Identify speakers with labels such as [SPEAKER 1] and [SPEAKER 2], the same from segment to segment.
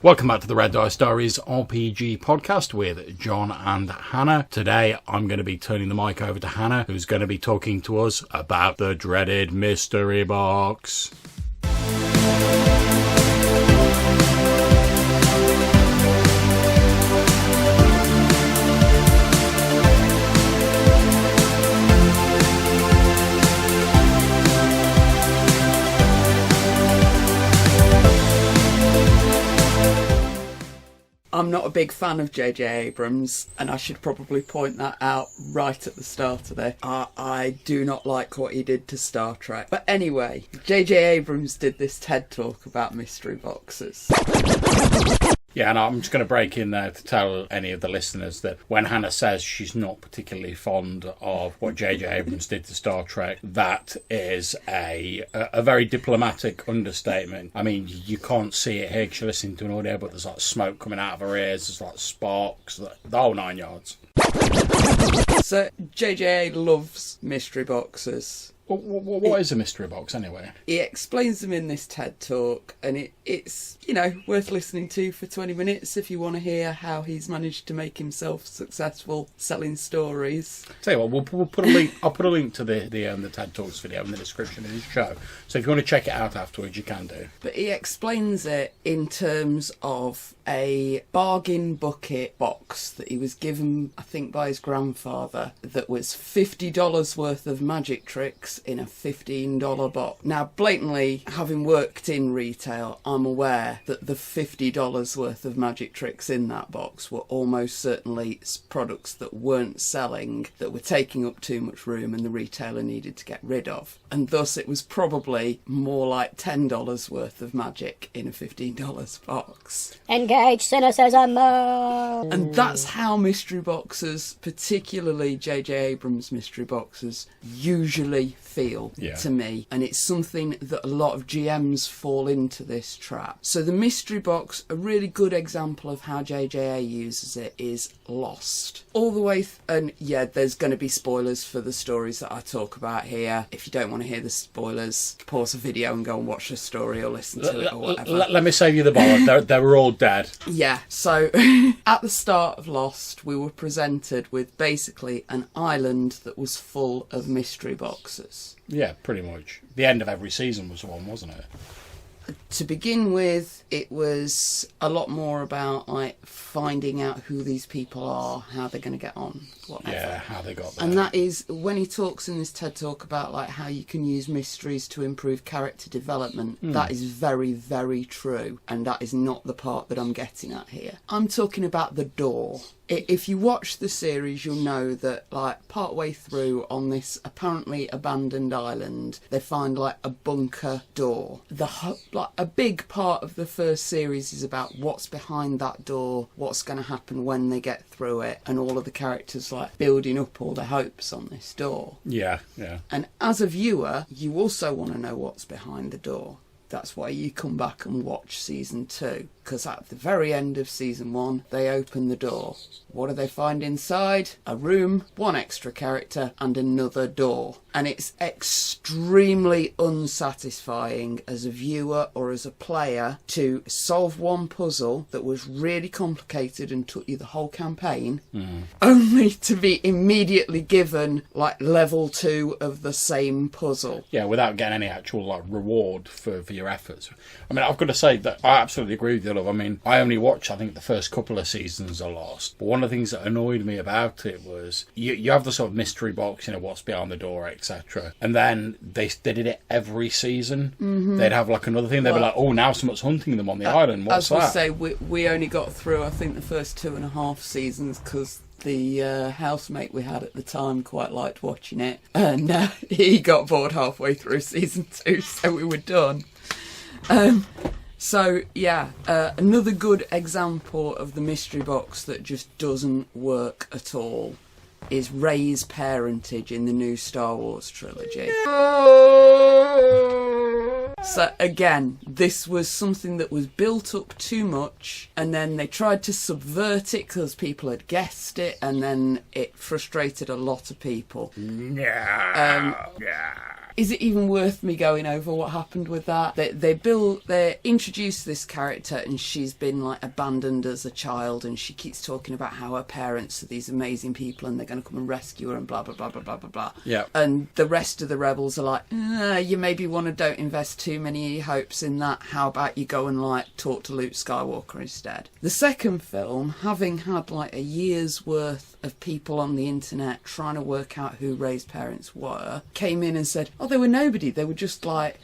[SPEAKER 1] Welcome back to the Red Dice Diaries RPG podcast with John and Hannah. Today I'm going to be turning the mic over to Hannah, who's going to be talking to us about the dreaded mystery box.
[SPEAKER 2] I'm not a big fan of J.J. Abrams, and I should probably point that out right at the start of this. I do not like what he did to Star Trek. But anyway, J.J. Abrams did this TED Talk about mystery boxes.
[SPEAKER 1] Yeah, and I'm just going to break in there to tell any of the listeners that when Hannah says she's not particularly fond of what J.J. Abrams did to Star Trek, that is a very diplomatic understatement. I mean, you can't see it here because you're listening to an audio, but there's like smoke coming out of her ears, there's like sparks, the whole 9 yards.
[SPEAKER 2] So, J.J. loves mystery boxes.
[SPEAKER 1] What is a mystery box anyway?
[SPEAKER 2] He explains them in this TED Talk, and it's, worth listening to for 20 minutes if you want to hear how he's managed to make himself successful selling stories.
[SPEAKER 1] Tell you what, we'll put a link. I'll put a link to the TED Talks video in the description of his show. So if you want to check it out afterwards, you can do.
[SPEAKER 2] But he explains it in terms of a bargain bucket box that he was given, I think, by his grandfather, that was $50 worth of magic tricks in a $15 box. Now, blatantly, having worked in retail, I'm aware that the $50 worth of magic tricks in that box were almost certainly products that weren't selling, that were taking up too much room and the retailer needed to get rid of. And thus it was probably more like $10 worth of magic in a $15 box.
[SPEAKER 3] Engage cynicism mode!
[SPEAKER 2] And that's how mystery boxes, particularly J.J. Abrams mystery boxes, usually feel to me. And it's something that a lot of GMs fall into this trap. So the mystery box, a really good example of how JJA uses it is Lost. All the way, and there's going to be spoilers for the stories that I talk about here. If you don't want to hear the spoilers, pause the video and go and watch the story or listen to it or whatever.
[SPEAKER 1] Let me save you the bother. They were all dead.
[SPEAKER 2] Yeah, so at the start of Lost, we were presented with basically an island that was full of mystery boxes.
[SPEAKER 1] Yeah, pretty much. The end of every season was one, wasn't it?
[SPEAKER 2] To begin with, it was a lot more about finding out who these people are, how they're going to get on, whatever.
[SPEAKER 1] Yeah, how they got there.
[SPEAKER 2] And that is when he talks in this TED Talk about how you can use mysteries to improve character development. That is very, very true, and that is not the part that I'm getting at here. I'm talking about the door. If you watch the series, you'll know that partway through on this apparently abandoned island, they find a bunker door. A big part of the first series is about what's behind that door, what's going to happen when they get through it, and all of the characters building up all their hopes on this door.
[SPEAKER 1] Yeah.
[SPEAKER 2] And as a viewer, you also want to know what's behind the door. That's why you come back and watch season 2. Because at the very end of season 1, they open the door. What do they find inside? A room, one extra character, and another door. And it's extremely unsatisfying as a viewer or as a player to solve one puzzle that was really complicated and took you the whole campaign, only to be immediately given level 2 of the same puzzle.
[SPEAKER 1] Yeah, without getting any actual reward for your efforts. I mean, I've got to say that I absolutely agree with you, love. I mean, I only watched, I think, the first couple of seasons of Lost. But one of the things that annoyed me about it was you have the sort of mystery box, what's behind the door, etc. And then they did it every season. Mm-hmm. They'd have another thing. They'd be like, oh, now someone's hunting them on the island. What's that?
[SPEAKER 2] As we say, we only got through, I think, the first 2.5 seasons because the housemate we had at the time quite liked watching it. And he got bored halfway through season 2, so we were done. Another good example of the mystery box that just doesn't work at all is Rey's parentage in the new Star Wars trilogy. So again, this was something that was built up too much, and then they tried to subvert it because people had guessed it, and then it frustrated a lot of people. Is it even worth me going over what happened with that? They introduce this character, and she's been like abandoned as a child, and she keeps talking about how her parents are these amazing people and they're going to come and rescue her and blah blah blah blah blah blah blah.
[SPEAKER 1] Yeah.
[SPEAKER 2] And the rest of the rebels are like, you maybe don't invest too many hopes in that. How about you go and like talk to Luke Skywalker instead? The second film, having had like a year's worth of people on the internet trying to work out who Rey's parents were, came in and said, oh, they were nobody. They were just like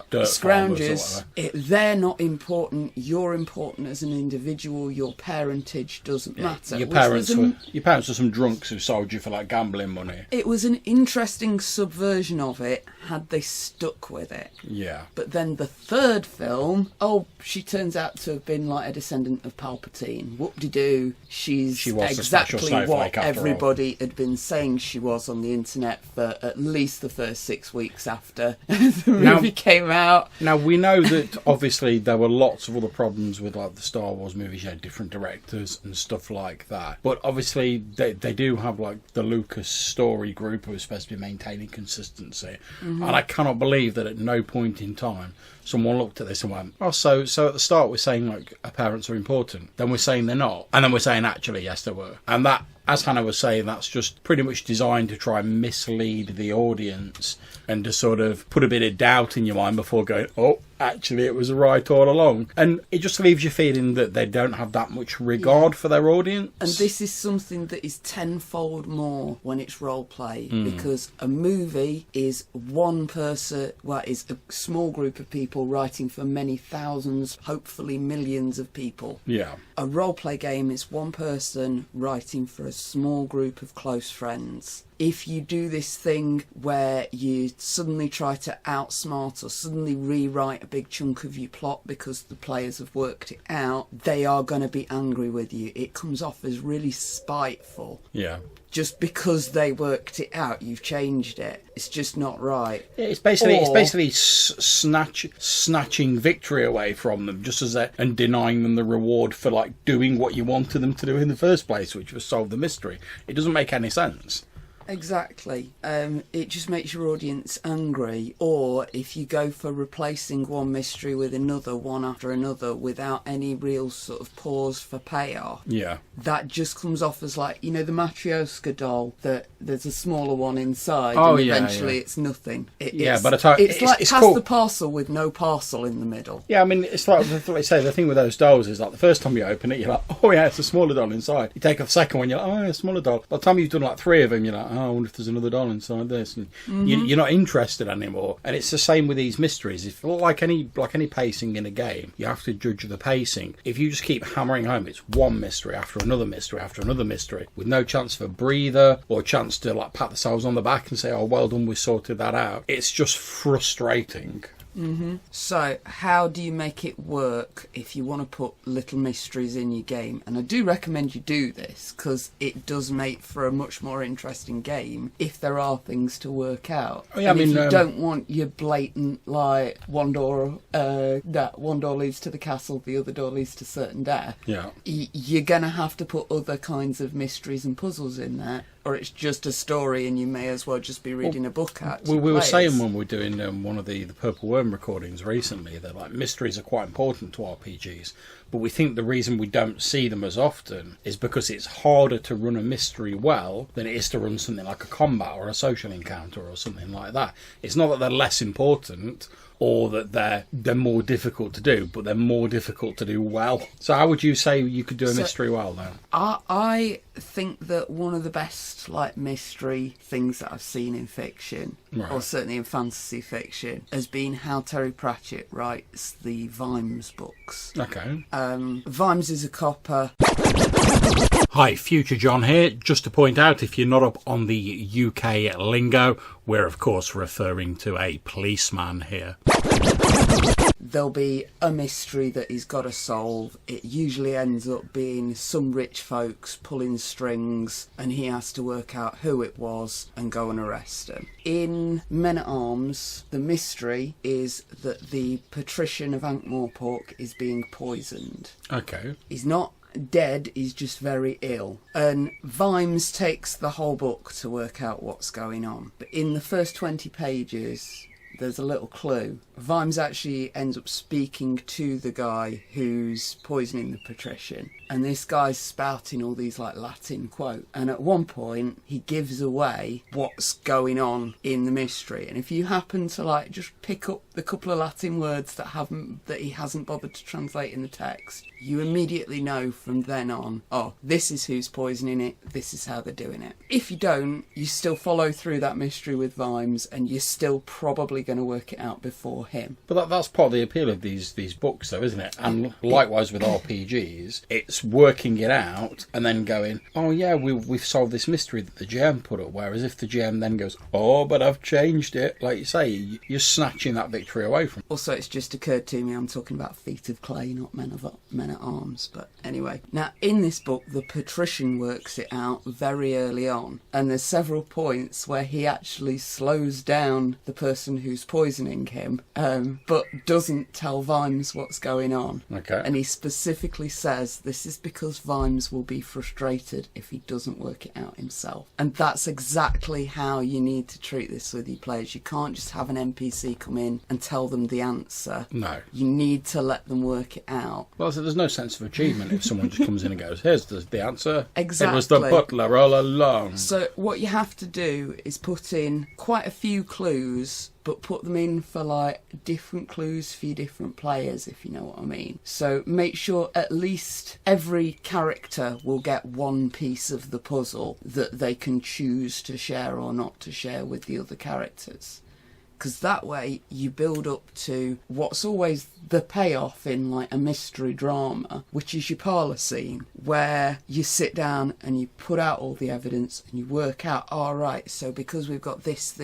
[SPEAKER 1] dirt
[SPEAKER 2] scroungers. They're not important. You're important as an individual. Your parentage doesn't matter.
[SPEAKER 1] Your parents were some drunks who sold you for like gambling money.
[SPEAKER 2] It was an interesting subversion of it had they stuck with it.
[SPEAKER 1] Yeah.
[SPEAKER 2] But then the third film, she turns out to have been like a descendant of Palpatine. Whoop-de-doo. She was exactly what everybody had been saying she was on the internet for at least the first 6 weeks after the movie came out.
[SPEAKER 1] Now, we know that obviously there were lots of other problems with like the Star Wars movies. You had different directors and stuff like that. But obviously they do have like the Lucas story group who are supposed to be maintaining consistency. Mm-hmm. And I cannot believe that at no point in time someone looked at this and went, so at the start we're saying like our parents are important, then we're saying they're not, and then we're saying actually yes they were. And that, as Hannah was saying, that's just pretty much designed to try and mislead the audience and to sort of put a bit of doubt in your mind before going, actually it was right all along. And it just leaves you feeling that they don't have that much regard for their audience.
[SPEAKER 2] And this is something that is tenfold more when it's role play, because a movie is one person, is a small group of people writing for many thousands, hopefully millions of people.
[SPEAKER 1] Yeah.
[SPEAKER 2] A role play game is one person writing for a small group of close friends. If you do this thing where you suddenly try to outsmart or suddenly rewrite a big chunk of your plot because the players have worked it out, they are going to be angry with you. It comes off as really spiteful.
[SPEAKER 1] Yeah.
[SPEAKER 2] Just because they worked it out, you've changed it. It's just not right.
[SPEAKER 1] Yeah, it's basically snatching victory away from them, just as and denying them the reward for like doing what you wanted them to do in the first place, which was solve the mystery. It doesn't make any sense.
[SPEAKER 2] Exactly. It just makes your audience angry. Or if you go for replacing one mystery with another, one after another, without any real sort of pause for payoff.
[SPEAKER 1] Yeah.
[SPEAKER 2] That just comes off as like, the Matryoshka doll, that there's a smaller one inside,
[SPEAKER 1] and
[SPEAKER 2] eventually it's nothing.
[SPEAKER 1] But
[SPEAKER 2] it's like pass the parcel with no parcel in the middle.
[SPEAKER 1] Yeah, I mean, it's like they say, the thing with those dolls is like the first time you open it, you're like, it's a smaller doll inside. You take off the second one, you're like, a smaller doll. By the time you've done like 3 of them, you're like, I wonder if there's another doll inside this, and you're not interested anymore. And it's the same with these mysteries. If like any pacing in a game, you have to judge the pacing. If you just keep hammering home, it's one mystery after another mystery after another mystery, with no chance for a breather or a chance to like pat themselves on the back and say, well done, we sorted that out. It's just frustrating.
[SPEAKER 2] Mm-hmm. So how do you make it work if you want to put little mysteries in your game? And I do recommend you do this, because it does make for a much more interesting game if there are things to work out. If you don't want your blatant like one door leads to the castle, the other door leads to certain death.
[SPEAKER 1] Yeah,
[SPEAKER 2] you're gonna have to put other kinds of mysteries and puzzles in there, or it's just a story and you may as well just be reading a book out.
[SPEAKER 1] We were saying when we were doing one of the Purple Worm recordings recently that like mysteries are quite important to RPGs, but we think the reason we don't see them as often is because it's harder to run a mystery well than it is to run something like a combat or a social encounter or something like that. It's not that they're less important or that they're more difficult to do, but they're more difficult to do well. So how would you say you could do a mystery well then?
[SPEAKER 2] I think that one of the best like mystery things that I've seen in fiction, or certainly in fantasy fiction, has been how Terry Pratchett writes the Vimes books.
[SPEAKER 1] Okay.
[SPEAKER 2] Vimes is a copper.
[SPEAKER 1] Hi, Future John here. Just to point out, if you're not up on the UK lingo, we're of course referring to a policeman here.
[SPEAKER 2] There'll be a mystery that he's got to solve. It usually ends up being some rich folks pulling strings, and he has to work out who it was and go and arrest him. In Men-at-Arms, the mystery is that the patrician of Ankh-Morpork is being poisoned.
[SPEAKER 1] Okay.
[SPEAKER 2] He's not dead, he's just very ill. And Vimes takes the whole book to work out what's going on. But in the first 20 pages, there's a little clue. Vimes actually ends up speaking to the guy who's poisoning the patrician. And this guy's spouting all these like Latin quotes. And at one point, he gives away what's going on in the mystery. And if you happen to like just pick up the couple of Latin words that he hasn't bothered to translate in the text, you immediately know from then on, oh, this is who's poisoning it, this is how they're doing it. If you don't, you still follow through that mystery with Vimes, and you're still probably going to work it out before him.
[SPEAKER 1] But that's part of the appeal of these books, though, isn't it? And likewise with RPGs, it's working it out and then going, oh yeah, we've solved this mystery that the GM put up. Whereas if the GM then goes, oh, but I've changed it, like you say, you're snatching that victory away from.
[SPEAKER 2] Also, it's just occurred to me I'm talking about feet of clay, not men at arms. But anyway, now in this book, the patrician works it out very early on, and there's several points where he actually slows down the person who's poisoning him, but doesn't tell Vimes what's going on.
[SPEAKER 1] Okay.
[SPEAKER 2] And he specifically says this is because Vimes will be frustrated if he doesn't work it out himself. And that's exactly how you need to treat this with your players. You can't just have an NPC come in and tell them the answer.
[SPEAKER 1] No.
[SPEAKER 2] You need to let them work it out.
[SPEAKER 1] Well, so there's no sense of achievement if someone just comes in and goes, here's the answer.
[SPEAKER 2] Exactly.
[SPEAKER 1] It was the butler all along.
[SPEAKER 2] So what you have to do is put in quite a few clues, but put them in for like different clues for your different players, if you know what I mean. So make sure at least every character will get one piece of the puzzle that they can choose to share or not to share with the other characters. Because that way you build up to what's always the payoff in like a mystery drama, which is your parlour scene, where you sit down and you put out all the evidence and you work out, all right, so because we've got this,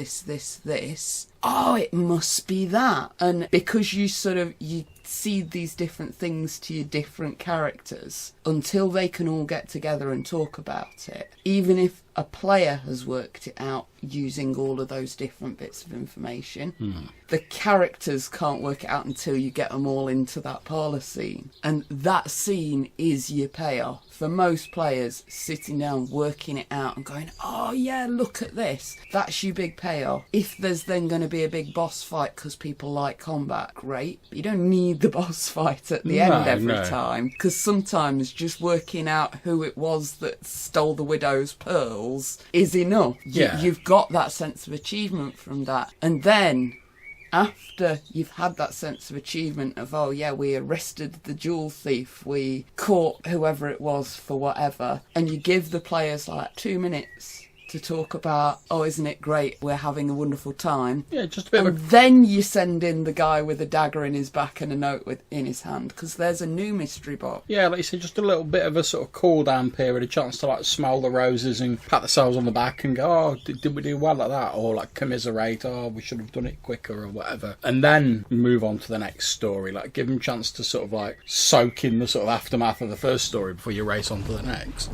[SPEAKER 2] oh, it must be that. And because you see these different things to your different characters, until they can all get together and talk about it, even if a player has worked it out using all of those different bits of information, the characters can't work it out until you get them all into that parlour scene. And that scene is your payoff. For most players, sitting down, working it out and going, oh yeah, look at this, that's your big payoff. If there's then going to be a big boss fight because people like combat, great. But you don't need the boss fight at the end every time, because sometimes just working out who it was that stole the widow's pearls is enough. You've got that sense of achievement from that. And then after you've had that sense of achievement of, oh yeah, we arrested the jewel thief, we caught whoever it was for whatever, and you give the players like 2 minutes to talk about, oh, isn't it great, we're having a wonderful time.
[SPEAKER 1] Yeah, just a bit
[SPEAKER 2] and then you send in the guy with a dagger in his back and a note in his hand, because there's a new mystery box.
[SPEAKER 1] Yeah, like you said, just a little bit of a sort of cool down period, a chance to like smell the roses and pat themselves on the back and go, oh, did we do well at that? Or like commiserate, oh, we should have done it quicker or whatever. And then move on to the next story. Like give them a chance to sort of like soak in the sort of aftermath of the first story before you race on to the next.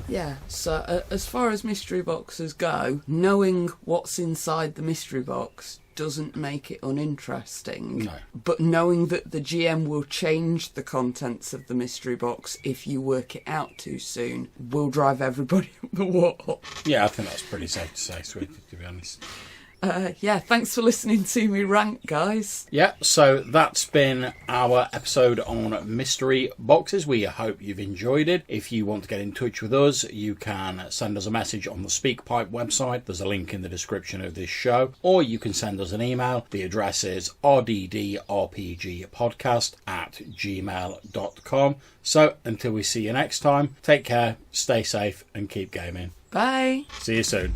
[SPEAKER 2] Yeah, so as far as mystery boxes go, knowing what's inside the mystery box doesn't make it uninteresting.
[SPEAKER 1] No.
[SPEAKER 2] But knowing that the GM will change the contents of the mystery box if you work it out too soon will drive everybody up the wall.
[SPEAKER 1] Yeah, I think that's pretty safe to say, sweetie, to be honest.
[SPEAKER 2] Yeah, thanks for listening to me rant, guys.
[SPEAKER 1] Yeah, so that's been our episode on mystery boxes. We hope you've enjoyed it. If you want to get in touch with us, you can send us a message on the SpeakPipe website. There's a link in the description of this show. Or you can send us an email. The address is rddrpgpodcast@gmail.com. So until we see you next time, take care, stay safe, and keep gaming.
[SPEAKER 2] Bye.
[SPEAKER 1] See you soon.